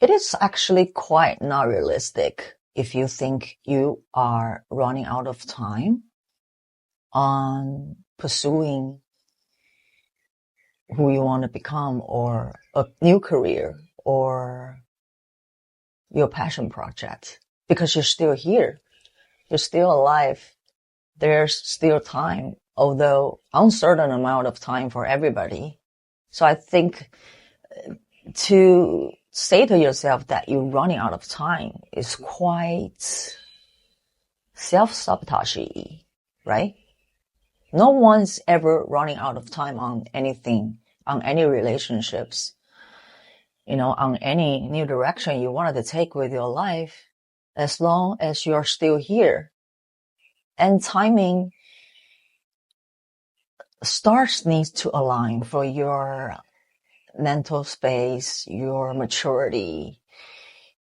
It is actually quite not realistic if you think you are running out of time on pursuing who you want to become or a new career or your passion project, because you're still here. You're still alive. There's still time, although uncertain amount of time for everybody. So I think to say to yourself that you're running out of time is quite self-sabotagey, right? No one's ever running out of time on anything, on any relationships, on any new direction you wanted to take with your life, as long as you're still here. And timing, stars needs to align for your mental space, your maturity,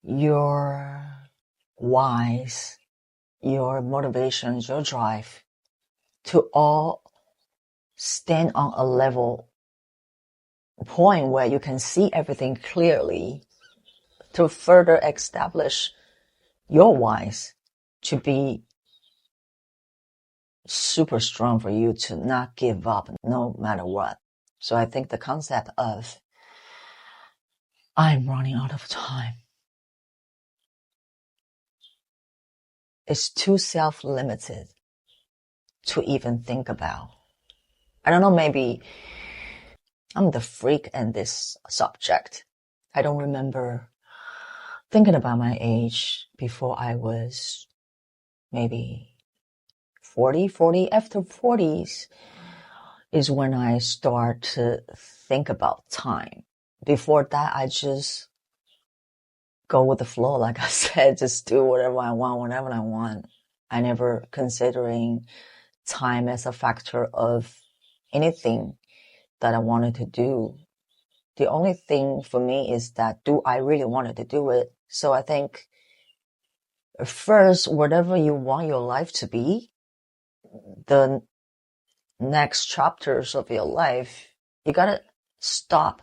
your whys, your motivations, your drive to all stand on a level point where you can see everything clearly to further establish your whys to be super strong for you to not give up no matter what. So I think the concept of I'm running out of time is too self-limited to even think about. I don't know, maybe I'm the freak in this subject. I don't remember thinking about my age before I was maybe 40. After 40s is when I start to think about time. Before that, I just go with the flow. Like I said, just do whatever I want, whenever I want. I never considering time as a factor of anything that I wanted to do. The only thing for me is that, do I really wanted to do it? So I think first, whatever you want your life to be, the next chapters of your life, you gotta stop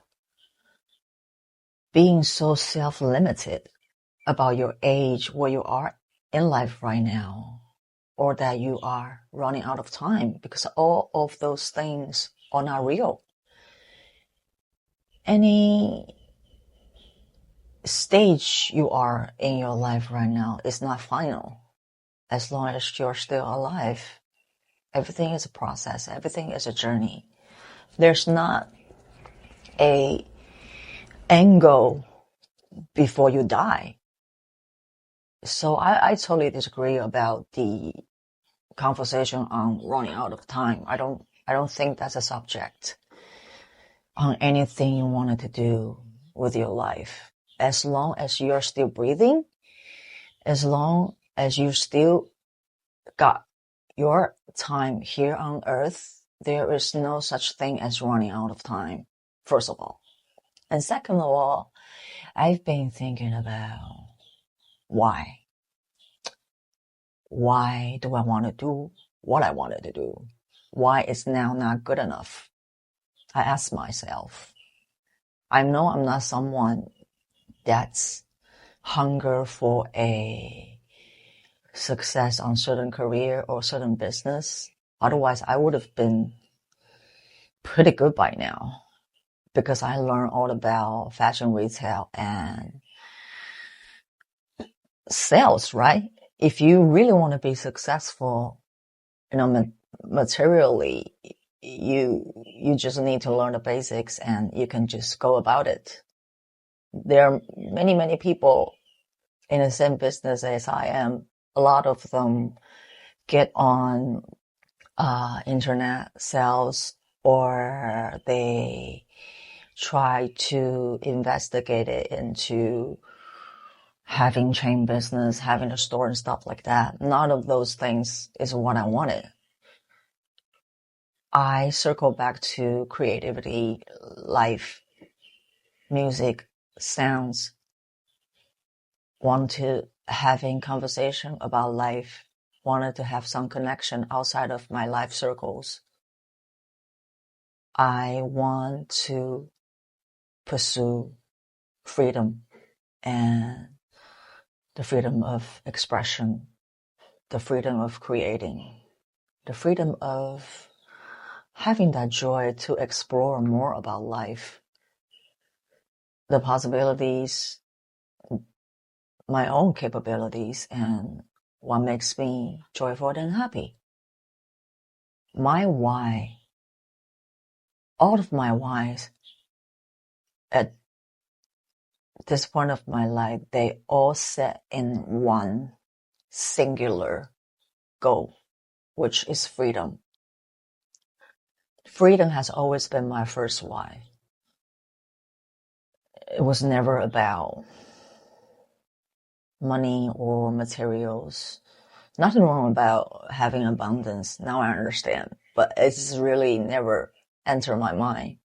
being so self-limited about your age, where you are in life right now, or that you are running out of time, because all of those things are not real. Any stage you are in your life right now is not final. As long as you're still alive, everything is a process. Everything is a journey. There's not a end goal before you die. So I totally disagree about the conversation on running out of time. I don't think that's a subject on anything you wanted to do with your life. As long as you're still breathing, as long as you still got your time here on earth, there is no such thing as running out of time, first of all. And second of all, I've been thinking about why. Why do I want to do what I wanted to do? Why is now not good enough? I ask myself. I know I'm not someone that's hunger for a success on certain career or certain business. Otherwise, I would have been pretty good by now, because I learned all about fashion retail and sales, right? If you really want to be successful, materially, you just need to learn the basics and you can just go about it. There are many people in the same business as I am. A lot of them get on internet sales, or they try to investigate it into having chain business, having a store and stuff like that. None of those things is what I wanted. I circle back to creativity, life, music, sounds, want to having conversation about life, wanted to have some connection outside of my life circles. I want to pursue freedom. and the freedom of expression, the freedom of creating, the freedom of having that joy to explore more about life, the possibilities, my own capabilities, and what makes me joyful and happy. My why, all of my whys at this point of my life, they all set in one singular goal, which is freedom. Freedom has always been my first why. It was never about money or materials. Nothing wrong about having abundance. Now I understand, but it's really never entered my mind.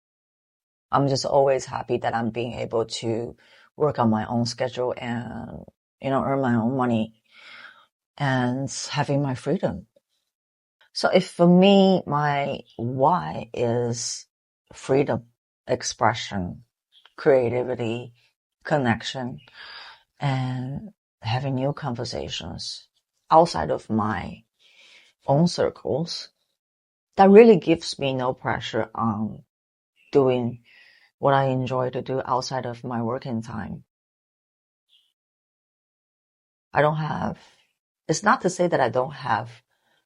I'm just always happy that I'm being able to work on my own schedule and, earn my own money and having my freedom. So if for me, my why is freedom, expression, creativity, connection, and having new conversations outside of my own circles, that really gives me no pressure on doing what I enjoy to do outside of my working time. It's not to say that I don't have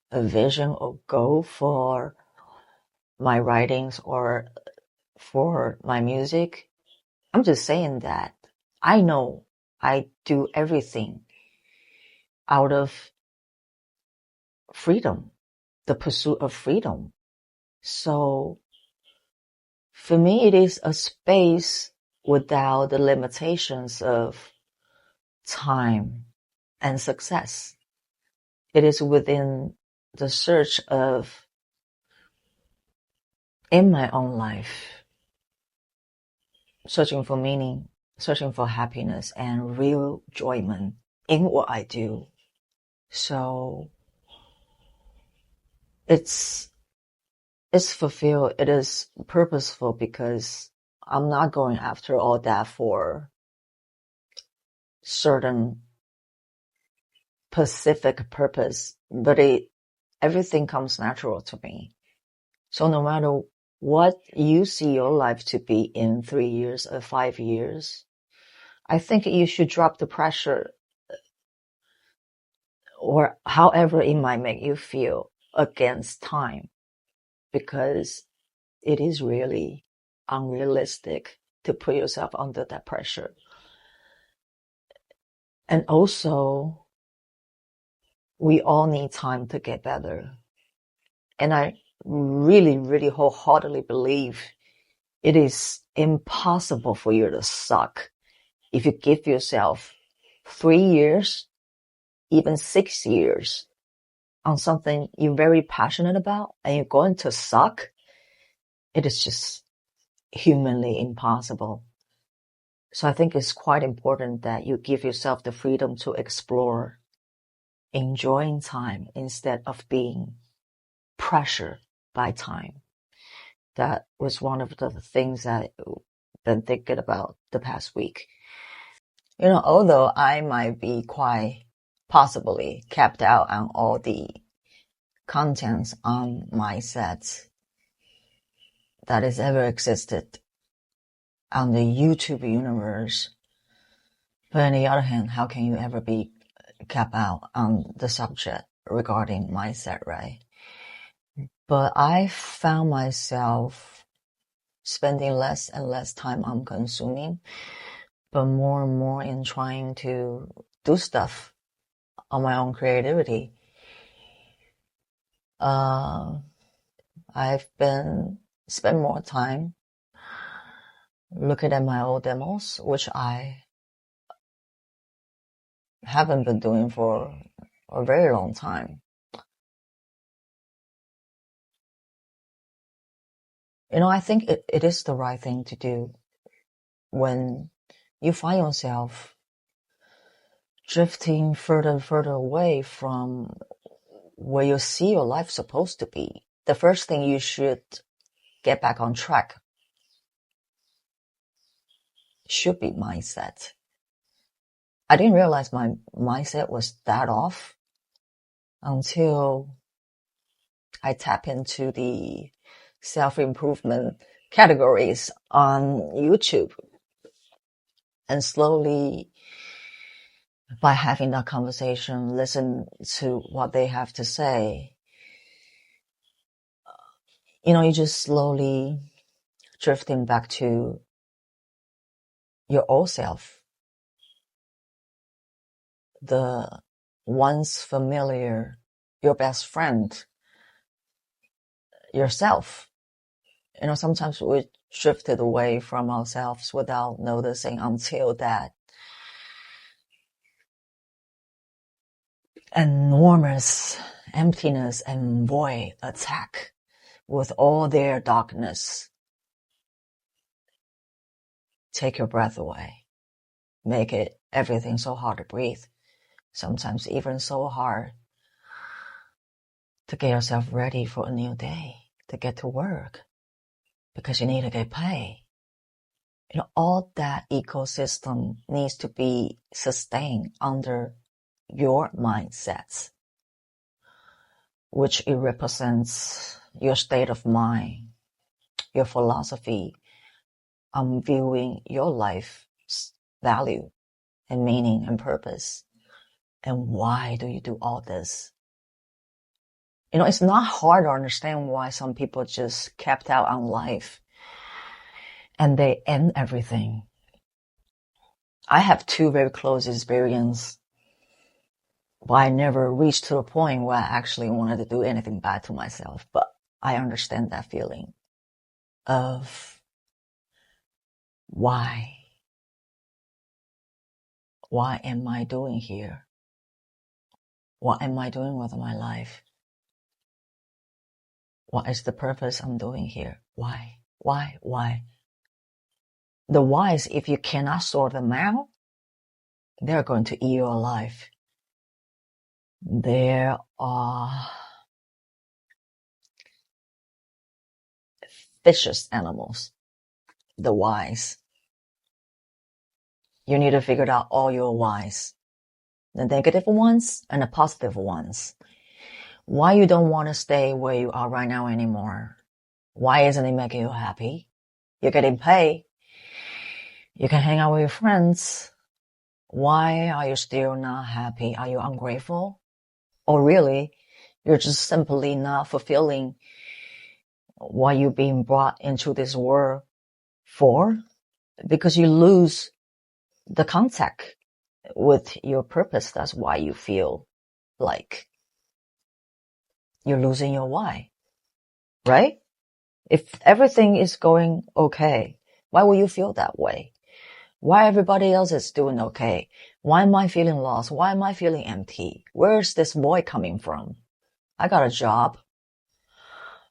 a vision or goal for my writings or for my music. I'm just saying that I know I do everything out of freedom, the pursuit of freedom. So for me, it is a space without the limitations of time and success. It is within the search of, in my own life, searching for meaning, searching for happiness and real enjoyment in what I do. So it's fulfilled. It is purposeful because I'm not going after all that for certain specific purpose, but everything comes natural to me. So no matter what you see your life to be in 3 years or 5 years, I think you should drop the pressure, or however it might make you feel, against time, because it is really unrealistic to put yourself under that pressure. And also, we all need time to get better. And I really, really wholeheartedly believe it is impossible for you to suck if you give yourself 3 years, even 6 years on something you're very passionate about and you're going to suck. It is just humanly impossible. So I think it's quite important that you give yourself the freedom to explore, enjoying time instead of being pressured by time. That was one of the things that I've been thinking about the past week. Although I might be quite possibly capped out on all the contents on my set that has ever existed on the YouTube universe. But on the other hand, how can you ever be capped out on the subject regarding mindset, right? But I found myself spending less and less time on consuming, but more and more in trying to do stuff on my own creativity. I've been spend more time looking at my old demos, which I haven't been doing for a very long time. I think it is the right thing to do when you find yourself drifting further and further away from where you see your life supposed to be. The first thing you should get back on track should be mindset. I didn't realize my mindset was that off until I tap into the self-improvement categories on YouTube. And slowly, by having that conversation, listen to what they have to say, you just slowly drifting back to your old self. The once familiar, your best friend, yourself. Sometimes we drifted away from ourselves without noticing until that enormous emptiness and void attack with all their darkness. Take your breath away. Make it everything so hard to breathe. Sometimes even so hard to get yourself ready for a new day, to get to work, because you need to get paid. All that ecosystem needs to be sustained under your mindsets, which it represents your state of mind, your philosophy on viewing your life's value and meaning and purpose. And why do you do all this? It's not hard to understand why some people just capped out on life and they end everything. I have 2 very close experiences, but I never reached to a point where I actually wanted to do anything bad to myself. But I understand that feeling of why am I doing here? What am I doing with my life? What is the purpose I'm doing here? Why? The whys, if you cannot sort them out, they're going to eat you alive. There are vicious animals, the whys. You need to figure out all your whys, the negative ones and the positive ones. Why you don't want to stay where you are right now anymore? Why isn't it making you happy? You're getting paid. You can hang out with your friends. Why are you still not happy? Are you ungrateful? Or really, you're just simply not fulfilling what you're being brought into this world for? Because you lose the contact with your purpose. That's why you feel like you're losing your why, right? If everything is going okay, why will you feel that way? Why everybody else is doing okay? Why am I feeling lost? Why am I feeling empty? Where's this void coming from? I got a job.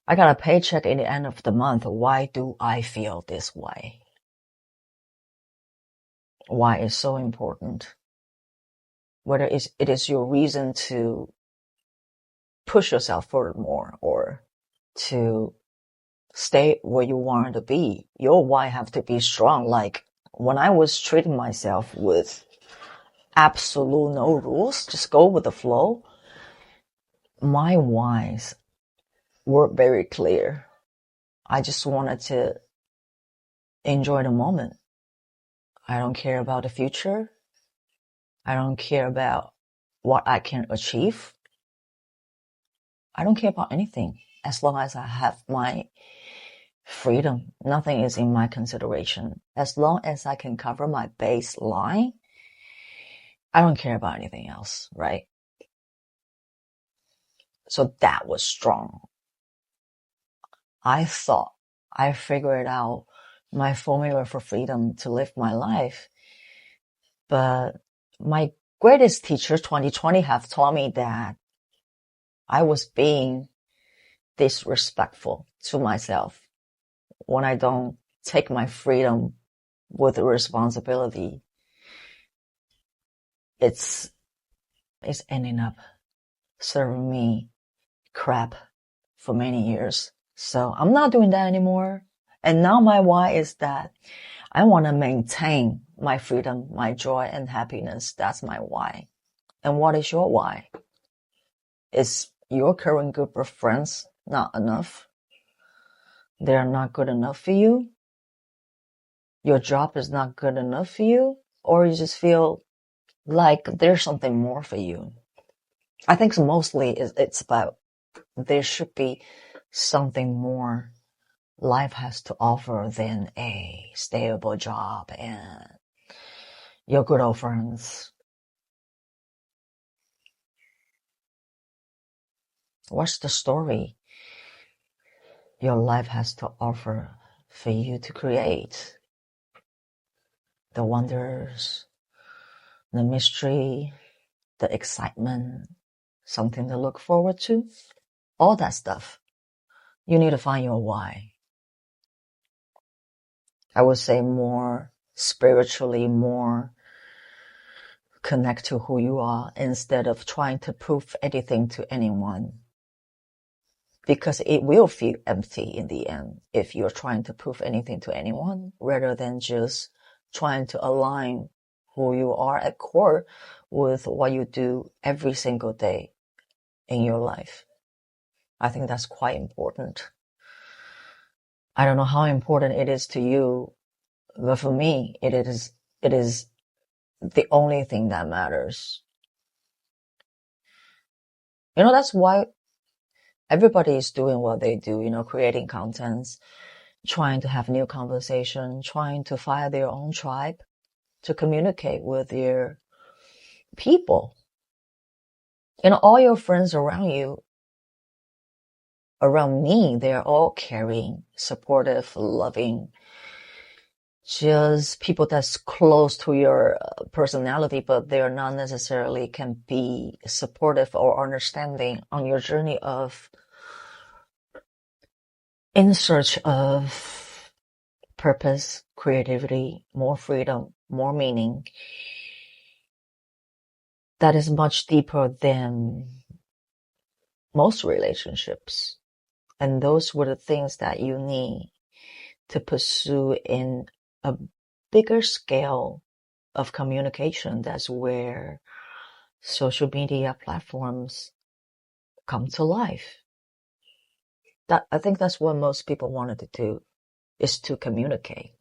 I got a paycheck in the end of the month. Why do I feel this way? Why is so important? Whether it is your reason to push yourself furthermore or to stay where you want to be. Your why have to be strong. Like when I was treating myself with absolute no rules, just go with the flow, my whys were very clear. I just wanted to enjoy the moment. I don't care about the future. I don't care about what I can achieve. I don't care about anything. As long as I have my freedom, nothing is in my consideration. As long as I can cover my baseline, I don't care about anything else, right? So that was strong. I thought I figured out my formula for freedom to live my life. But my greatest teacher, 2020, have taught me that I was being disrespectful to myself when I don't take my freedom with responsibility. It's ending up serving me crap for many years. So I'm not doing that anymore. And now my why is that I want to maintain my freedom, my joy and happiness. That's my why. And what is your why? Is your current group of friends not enough? They're not good enough for you? Your job is not good enough for you? Or you just feel like there's something more for you? I think mostly it's about there should be something more life has to offer than a stable job and your good old friends. What's the story your life has to offer for you to create? The wonders, the mystery, the excitement, something to look forward to, all that stuff. You need to find your why. I would say more spiritually, more connect to who you are instead of trying to prove anything to anyone. Because it will feel empty in the end if you're trying to prove anything to anyone rather than just trying to align who you are at core with what you do every single day in your life. I think that's quite important. I don't know how important it is to you, but for me, it is the only thing that matters. That's why everybody is doing what they do, creating contents, trying to have new conversation, trying to find their own tribe, to communicate with their people. All your friends around you, around me, they're all caring, supportive, loving, just people that's close to your personality, but they're not necessarily can be supportive or understanding on your journey of in search of purpose, creativity, more freedom, more meaning. That is much deeper than most relationships. And those were the things that you need to pursue in a bigger scale of communication. That's where social media platforms come to life. I think that's what most people wanted to do, is to communicate.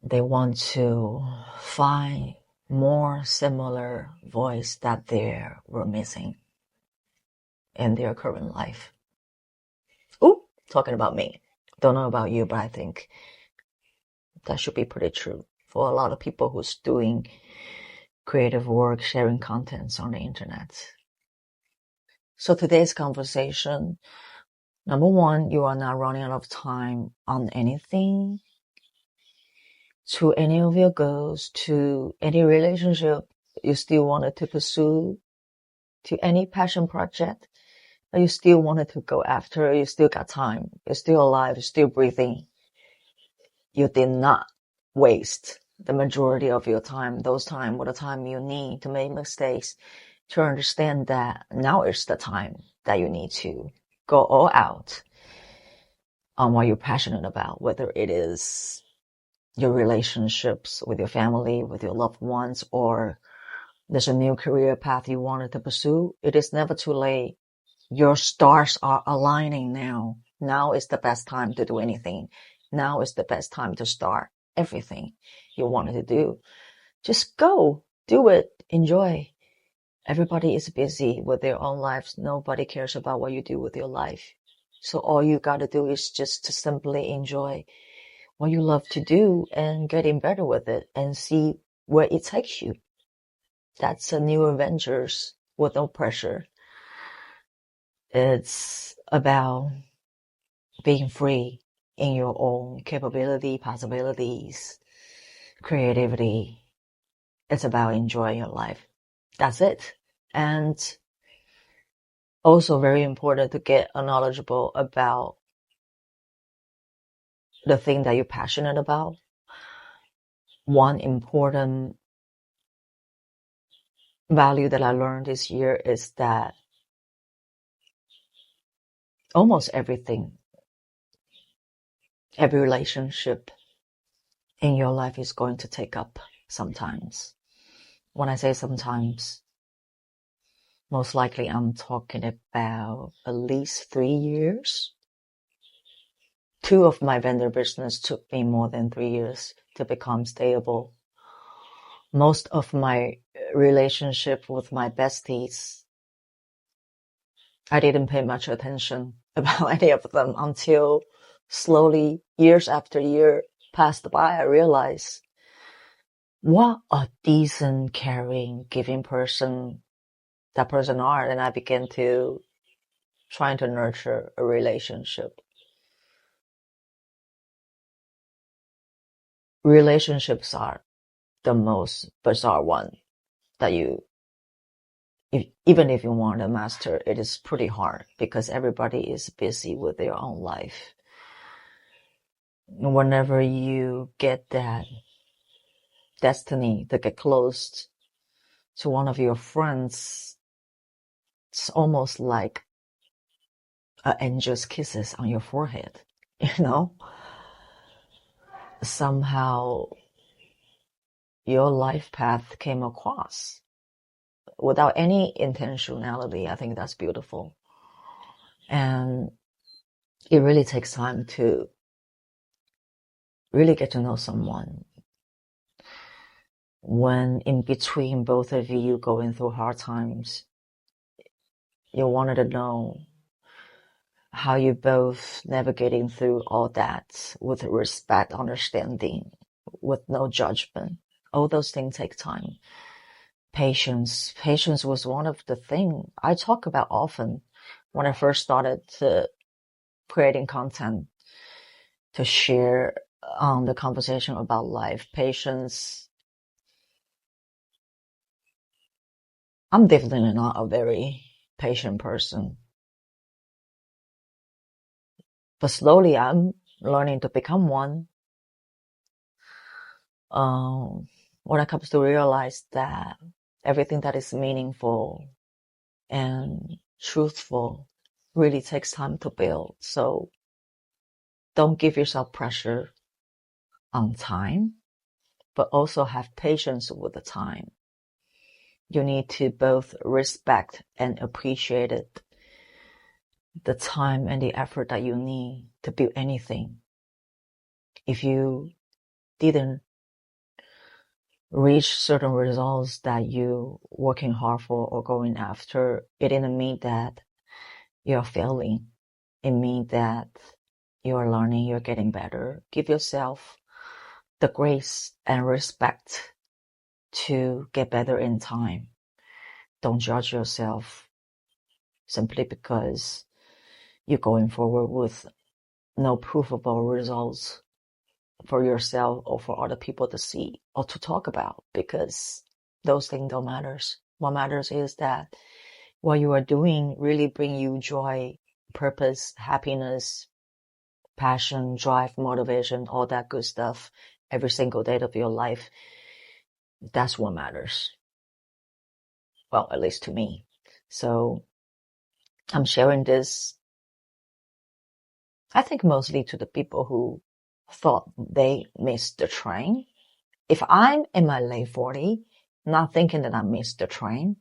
They want to find more similar voice that they were missing in their current life. Ooh, talking about me. Don't know about you, but I think that should be pretty true for a lot of people who's doing creative work, sharing contents on the internet. So today's conversation, number one, you are not running out of time on anything, to any of your goals, to any relationship you still wanted to pursue, to any passion project that you still wanted to go after. You still got time. You're still alive. You're still breathing. You did not waste the majority of your time. Those time were the time you need to make mistakes, to understand that now is the time that you need to go all out on what you're passionate about, whether it is your relationships with your family, with your loved ones, or there's a new career path you wanted to pursue. It is never too late. Your stars are aligning now. Now is the best time to do anything. Now is the best time to start everything you wanted to do. Just go, do it, enjoy. Everybody is busy with their own lives. Nobody cares about what you do with your life. So all you gotta do is just to simply enjoy what you love to do and getting better with it and see where it takes you. That's a new adventures with no pressure. It's about being free in your own capability, possibilities, creativity. It's about enjoying your life. That's it. And also very important to get knowledgeable about the thing that you're passionate about. One important value that I learned this year is that almost everything, every relationship, in your life is going to take up sometimes. When I say sometimes, most likely I'm talking about at least 3 years. 2 of my vendor business took me more than 3 years to become stable. Most of my relationship with my besties, I didn't pay much attention about any of them until slowly, years after year passed by, I realized what a decent, caring, giving person that person are. And I began to trying to nurture a relationship. Relationships are the most bizarre one that even if you want to master, it is pretty hard because everybody is busy with their own life. Whenever you get that destiny to get close to one of your friends, it's almost like an angel's kisses on your forehead, Somehow your life path came across without any intentionality. I think that's beautiful. And it really takes time to really get to know someone. When in between both of you going through hard times, you wanted to know how you both navigating through all that with respect, understanding, with no judgment. All those things take time. Patience was one of the things I talk about often when I first started creating content to share the conversation about life. Patience. I'm definitely not a very patient person, but slowly I'm learning to become one. When it comes to realize that everything that is meaningful and truthful really takes time to build. So don't give yourself pressure on time, but also have patience with the time. You need to both respect and appreciate it, the time and the effort that you need to build anything. If you didn't reach certain results that you working hard for or going after, it didn't mean that you're failing. It means that you're learning, you're getting better. Give yourself the grace and respect to get better in time. Don't judge yourself simply because you're going forward with no provable results for yourself or for other people to see or to talk about, because those things don't matter. What matters is that what you are doing really bring you joy, purpose, happiness, passion, drive, motivation, all that good stuff every single day of your life. That's what matters. Well, at least to me. So I'm sharing this, I think mostly to the people who thought they missed the train. If I'm in my late 40s, not thinking that I missed the train,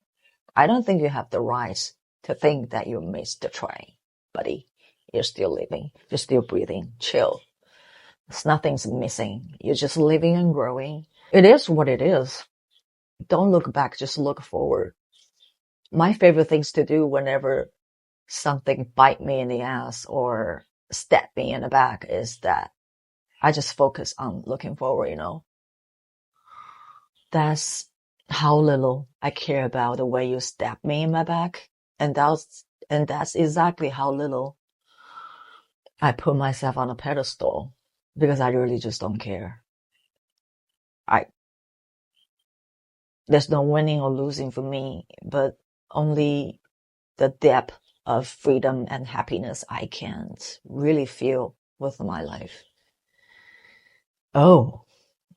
I don't think you have the right to think that you missed the train, buddy. You're still living. You're still breathing. Chill. Nothing's missing. You're just living and growing. It is what it is. Don't look back. Just look forward. My favorite things to do whenever something bite me in the ass or stab me in the back is that I just focus on looking forward, That's how little I care about the way you stab me in my back. And that's exactly how little I put myself on a pedestal, because I really just don't care. There's no winning or losing for me, but only the depth of freedom and happiness I can really feel with my life. Oh,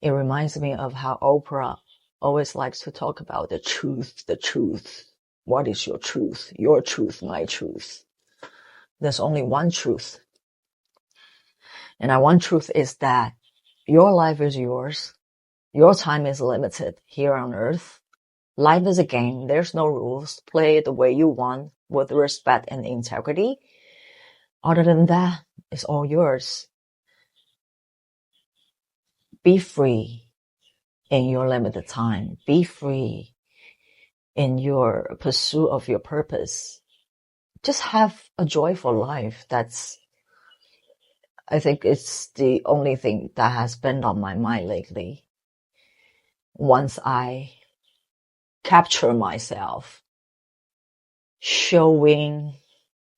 it reminds me of how Oprah always likes to talk about the truth, the truth. What is your truth? Your truth, my truth. There's only one truth. And that one truth is that Your life is yours. Your time is limited here on earth. Life is a game. There's no rules. Play it the way you want with respect and integrity. Other than that, it's all yours. Be free in your limited time. Be free in your pursuit of your purpose. Just have a joyful life. I think it's the only thing that has been on my mind lately. Once I capture myself showing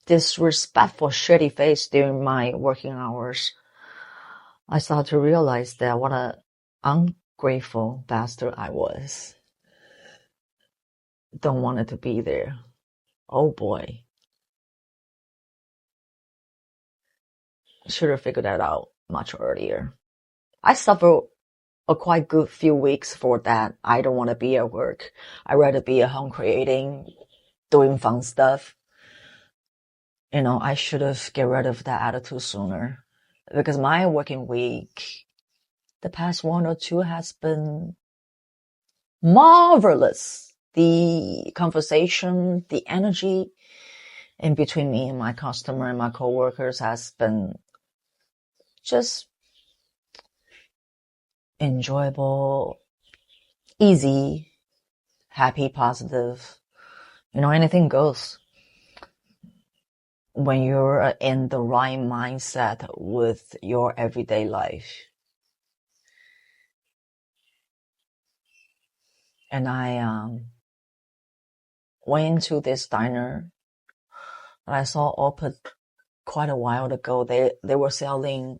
disrespectful, shitty face during my working hours, I started to realize that what an ungrateful bastard I was. Don't want it to be there. Oh boy. Should have figured that out much earlier. I suffered a quite good few weeks for that. I don't want to be at work. I'd rather be at home creating, doing fun stuff. I should have get rid of that attitude sooner, because my working week, the past 1 or 2, has been marvelous. The conversation, the energy in between me and my customer and my coworkers has been just enjoyable, easy, happy, positive. Anything goes when you're in the right mindset with your everyday life. And I went into this diner that I saw open quite a while ago. They were selling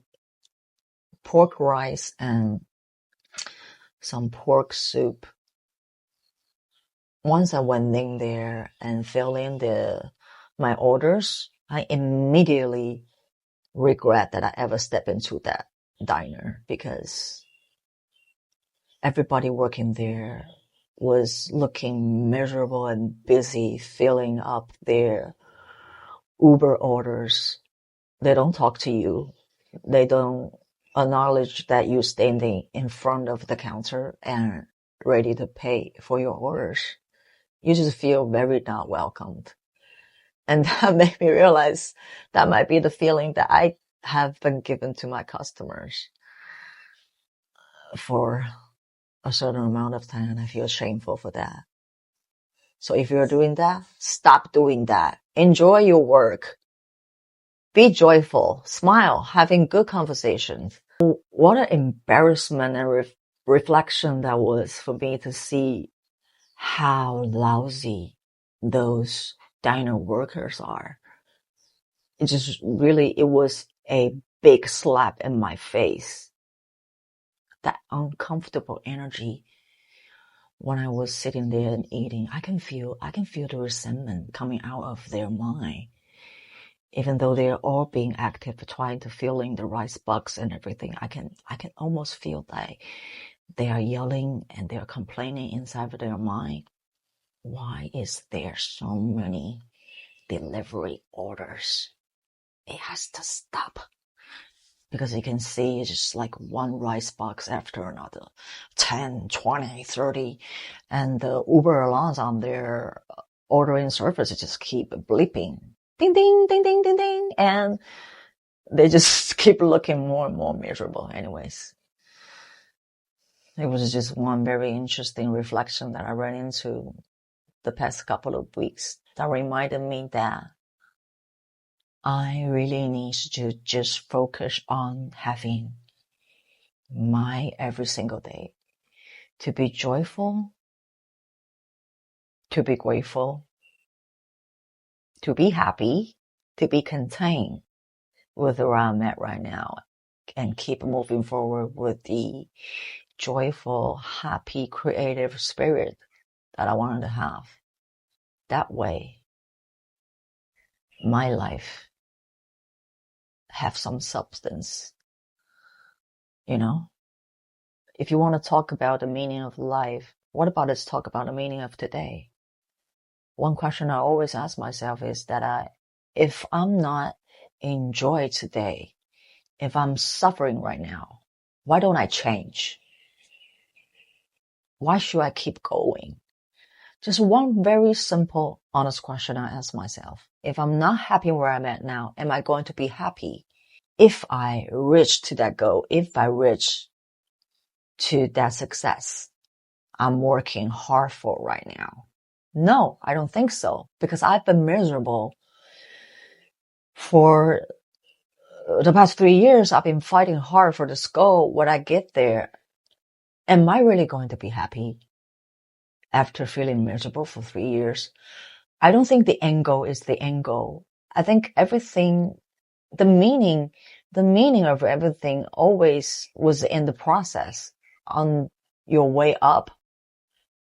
pork rice and some pork soup. Once I went in there and filled in my orders, I immediately regret that I ever stepped into that diner, because everybody working there was looking miserable and busy filling up their Uber orders. They don't talk to you. They don't acknowledge that you're standing in front of the counter and ready to pay for your orders. You just feel very not welcomed. And that made me realize that might be the feeling that I have been given to my customers for a certain amount of time, and I feel shameful for that. So if you're doing that, stop doing that. Enjoy your work. Be joyful, smile, having good conversations. What an embarrassment and reflection that was for me to see how lousy those diner workers are. It was a big slap in my face. That uncomfortable energy when I was sitting there and eating, I can feel the resentment coming out of their mind. Even though they're all being active, trying to fill in the rice box and everything, I can almost feel like they are yelling and they're complaining inside of their mind. Why is there so many delivery orders? It has to stop. Because you can see it's just like one rice box after another, 10, 20, 30, and the Uber alarms on their ordering service just keep bleeping. Ding, ding, ding, ding, ding, ding. And they just keep looking more and more miserable anyways. It was just one very interesting reflection that I ran into the past couple of weeks that reminded me that I really need to just focus on having my every single day to be joyful, to be grateful, to be happy, to be contained with where I'm at right now, and keep moving forward with the joyful, happy, creative spirit that I wanted to have. That way, my life have some substance. If you want to talk about the meaning of life, what about let's talk about the meaning of today? One question I always ask myself is that if I'm not enjoying today, if I'm suffering right now, Why don't I change? Why should I keep going? Just one very simple, honest question I ask myself. If I'm not happy where I'm at now, am I going to be happy if I reach to that goal, if I reach to that success I'm working hard for right now? No, I don't think so, because I've been miserable for the past 3 years. I've been fighting hard for this goal. When I get there, am I really going to be happy after feeling miserable for 3 years? I don't think the end goal is the end goal. I think everything, the meaning of everything always was in the process, on your way up,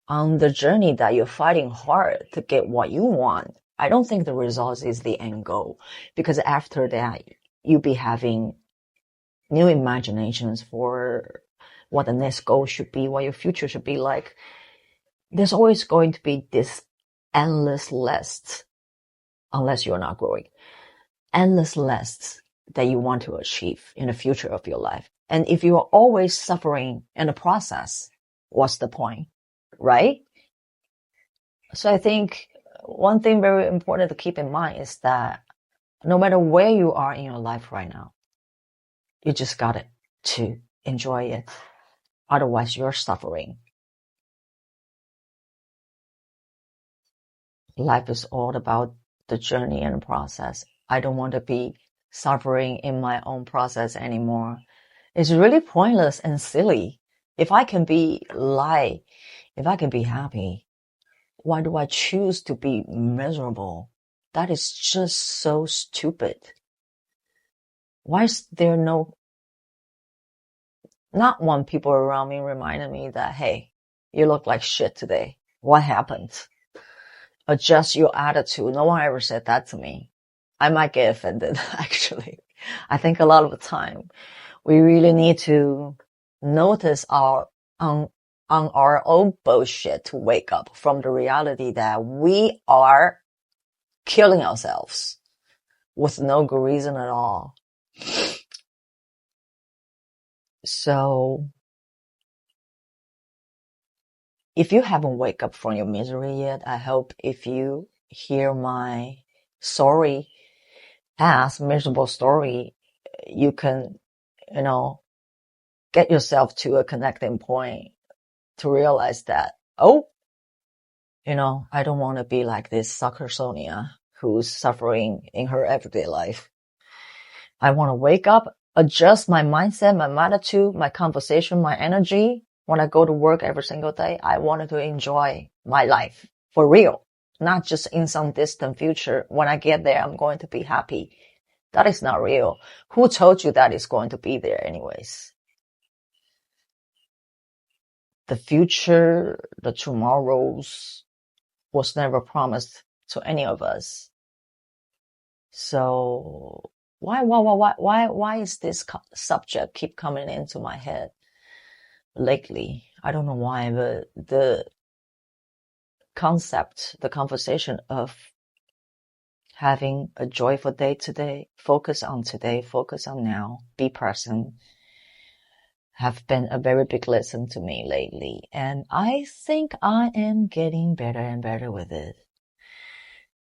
on the journey that you're fighting hard to get what you want. I don't think the result is the end goal, because after that, you'll be having new imaginations for what the next goal should be, what your future should be like. There's always going to be this endless list, unless you're not growing, endless lists that you want to achieve in the future of your life. And if you are always suffering in the process, what's the point, right? So I think one thing very important to keep in mind is that no matter where you are in your life right now, you just got to enjoy it. Otherwise, you're suffering. Life is all about the journey and the process. I don't want to be suffering in my own process anymore. It's really pointless and silly. If I can be light, if I can be happy, why do I choose to be miserable? That is just so stupid. Why is there not one people around me reminding me that, hey, you look like shit today. What happened? Adjust your attitude. No one ever said that to me. I might get offended, actually. I think a lot of the time we really need to notice on our own bullshit to wake up from the reality that we are killing ourselves with no good reason at all. So if you haven't wake up from your misery yet, I hope if you hear my sorry past miserable story, you can, get yourself to a connecting point to realize that, I don't want to be like this sucker Sonia who's suffering in her everyday life. I want to wake up, adjust my mindset, my attitude, my conversation, my energy. When I go to work every single day, I wanted to enjoy my life for real, not just in some distant future. When I get there, I'm going to be happy. That is not real. Who told you that is going to be there anyways? The future, the tomorrows was never promised to any of us. So why is this subject keep coming into my head lately? I don't know why, but the concept, the conversation of having a joyful day today, focus on today, focus on now, be present, have been a very big lesson to me lately. And I think I am getting better and better with it.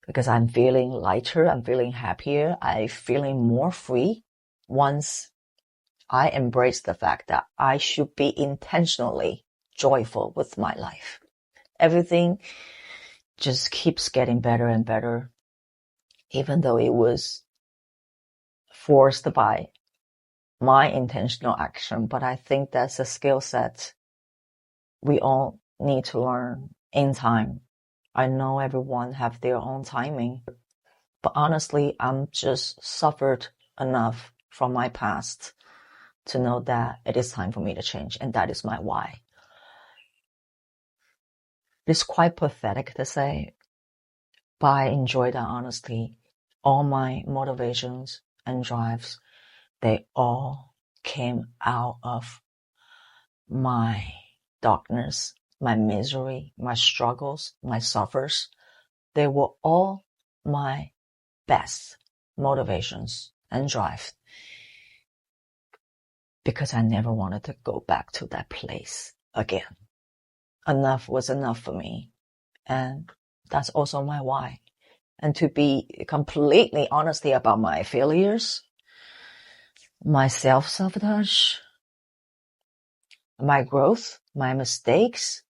Because I'm feeling lighter, I'm feeling happier, I'm feeling more free once I embrace the fact that I should be intentionally joyful with my life. Everything just keeps getting better and better, even though it was forced by my intentional action. But I think that's a skill set we all need to learn in time. I know everyone have their own timing, but honestly, I'm just suffered enough from my past to know that it is time for me to change, and that is my why. It's quite pathetic to say, but I enjoy that honesty. All my motivations and drives, they all came out of my darkness, my misery, my struggles, my suffers. They were all my best motivations and drive. because I never wanted to go back to that place again. Enough was enough for me. And that's also my why. And to be completely honest about my failures, my self-sabotage, my growth, my mistakes,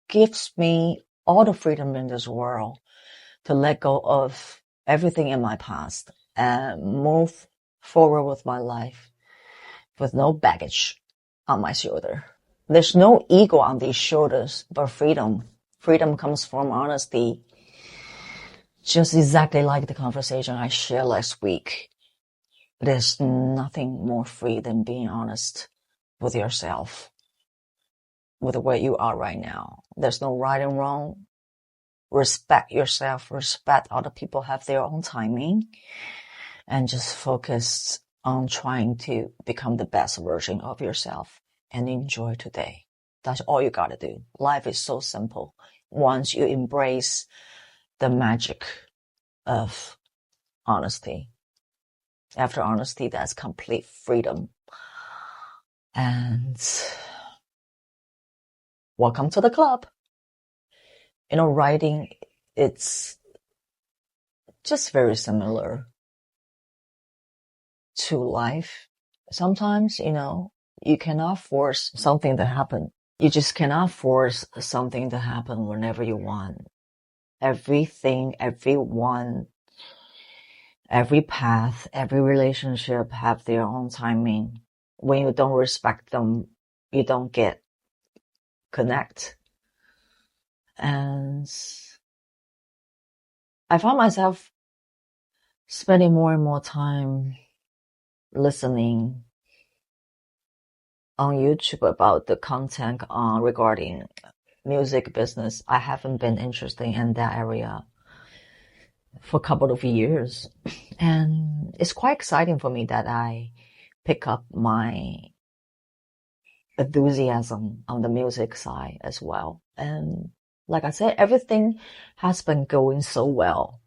gives me all the freedom in this world to let go of everything in my past and move forward with my life with no baggage on my shoulder. There's no ego on these shoulders, but freedom. Freedom comes from honesty. Just exactly like the conversation I shared last week. There's nothing more free than being honest with yourself, with where you are right now. There's no right and wrong. Respect yourself, respect other people have their own timing, and just focus on trying to become the best version of yourself and enjoy today. That's all you gotta do. Life is so simple. Once you embrace the magic of honesty. After honesty, that's complete freedom. And welcome to the club. Writing, it's just very similar to life. Sometimes, you cannot force something to happen. You just cannot force something to happen whenever you want. Everything, everyone, every path, every relationship have their own timing. When you don't respect them, you don't get connect. And I found myself spending more and more time listening on YouTube about the content regarding music business. I haven't been interested in that area for a couple of years. And it's quite exciting for me that I pick up my enthusiasm on the music side as well. And like I said, everything has been going so well,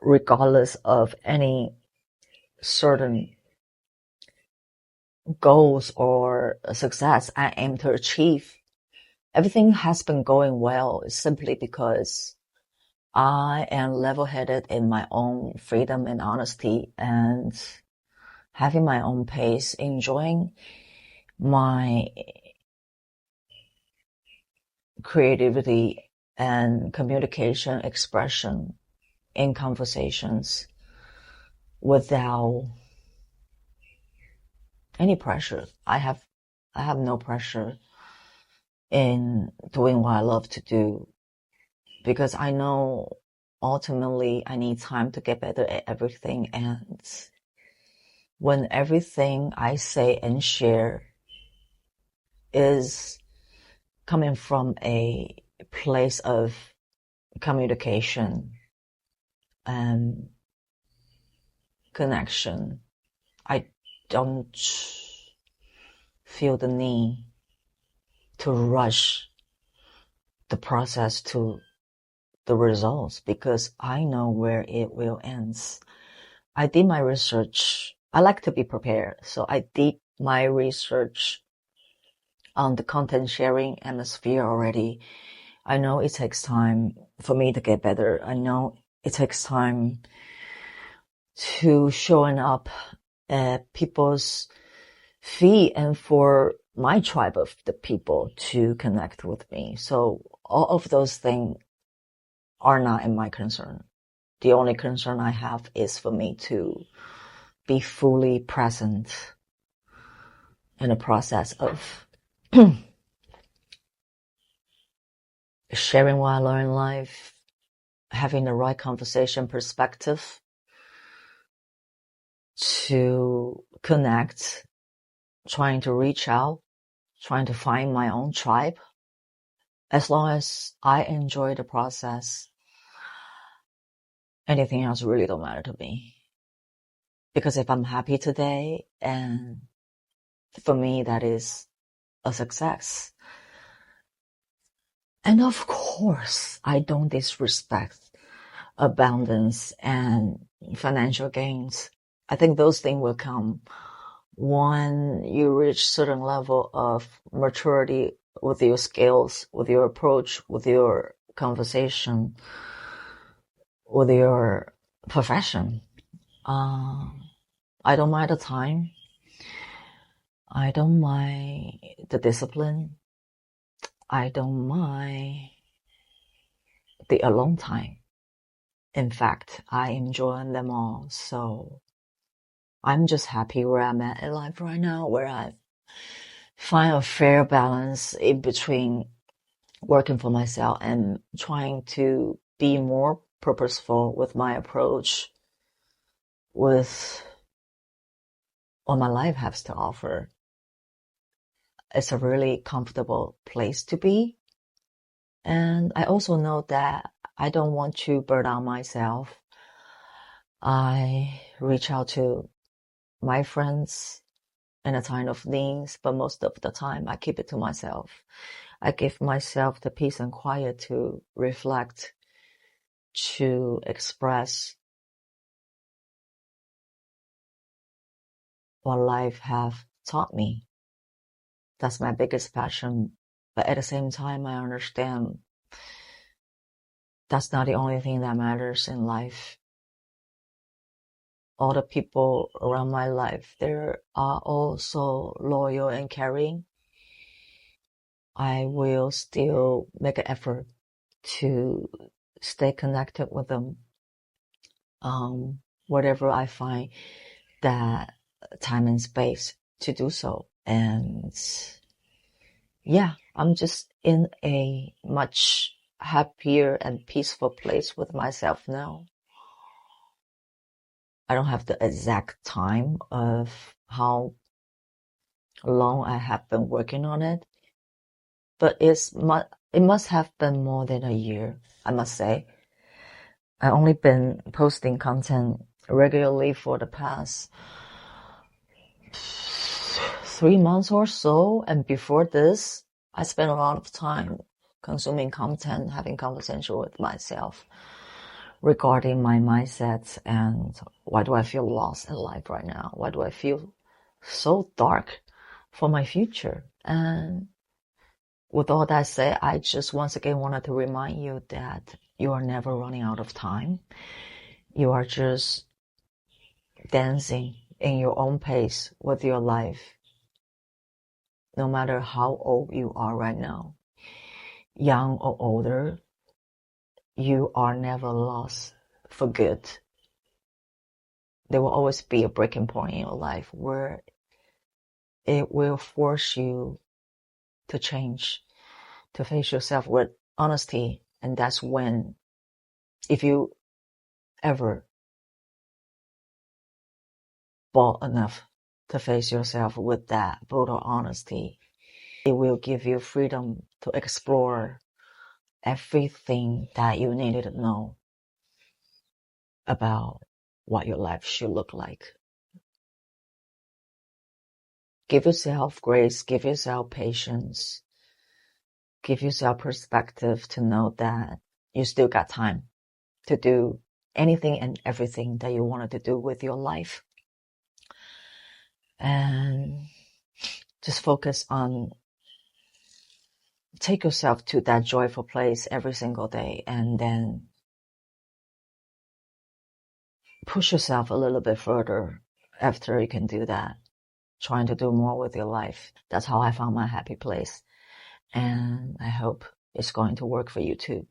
regardless of any certain goals or success I aim to achieve. Everything has been going well simply because I am level-headed in my own freedom and honesty and having my own pace, enjoying my creativity and communication expression in conversations without any pressure. I have no pressure in doing what I love to do because I know ultimately I need time to get better at everything. And when everything I say and share is coming from a place of communication and connection, I don't feel the need to rush the process to the results because I know where it will end. I did my research. I like to be prepared. So I did my research on the content sharing atmosphere already. I know it takes time for me to get better. I know it takes time to showing up at people's feed and for my tribe of the people to connect with me. So all of those things are not in my concern. The only concern I have is for me to be fully present in the process of sharing what I learn in life, having the right conversation perspective to connect, trying to reach out, trying to find my own tribe. As long as I enjoy the process, anything else really don't matter to me. Because if I'm happy today, and for me, that is a success. And of course, I don't disrespect abundance and financial gains. I think those things will come when you reach certain level of maturity with your skills, with your approach, with your conversation, with your profession, I don't mind the time. I don't mind the discipline. I don't mind the alone time. In fact, I enjoy them all. So I'm just happy where I'm at in life right now, where I find a fair balance in between working for myself and trying to be more purposeful with my approach, with what my life has to offer. It's a really comfortable place to be. And I also know that I don't want to burn out myself. I reach out to my friends in a time of needs, but most of the time I keep it to myself. I give myself the peace and quiet to reflect, to express what life have taught me. That's my biggest passion. But at the same time, I understand that's not the only thing that matters in life. All the people around my life, they are also loyal and caring. I will still make an effort to stay connected with them. Whatever I find that time and space to do so. And yeah, I'm just in a much happier and peaceful place with myself now. I don't have the exact time of how long I have been working on it, but it must have been more than a year, I must say. I've only been posting content regularly for the past 3 months or so, and before this, I spent a lot of time consuming content, having conversation with myself regarding my mindsets and why do I feel lost in life right now? Why do I feel so dark for my future? And with all that said, I just once again wanted to remind you that you are never running out of time. You are just dancing in your own pace with your life. No matter how old you are right now, young or older, you are never lost for good. There will always be a breaking point in your life where it will force you to change, to face yourself with honesty. And that's when, if you ever bold enough to face yourself with that brutal honesty, it will give you freedom to explore everything that you needed to know about what your life should look like. Give yourself grace, give yourself patience, give yourself perspective to know that you still got time to do anything and everything that you wanted to do with your life. And just focus on take yourself to that joyful place every single day, and then push yourself a little bit further after you can do that, trying to do more with your life. That's how I found my happy place. And I hope it's going to work for you too.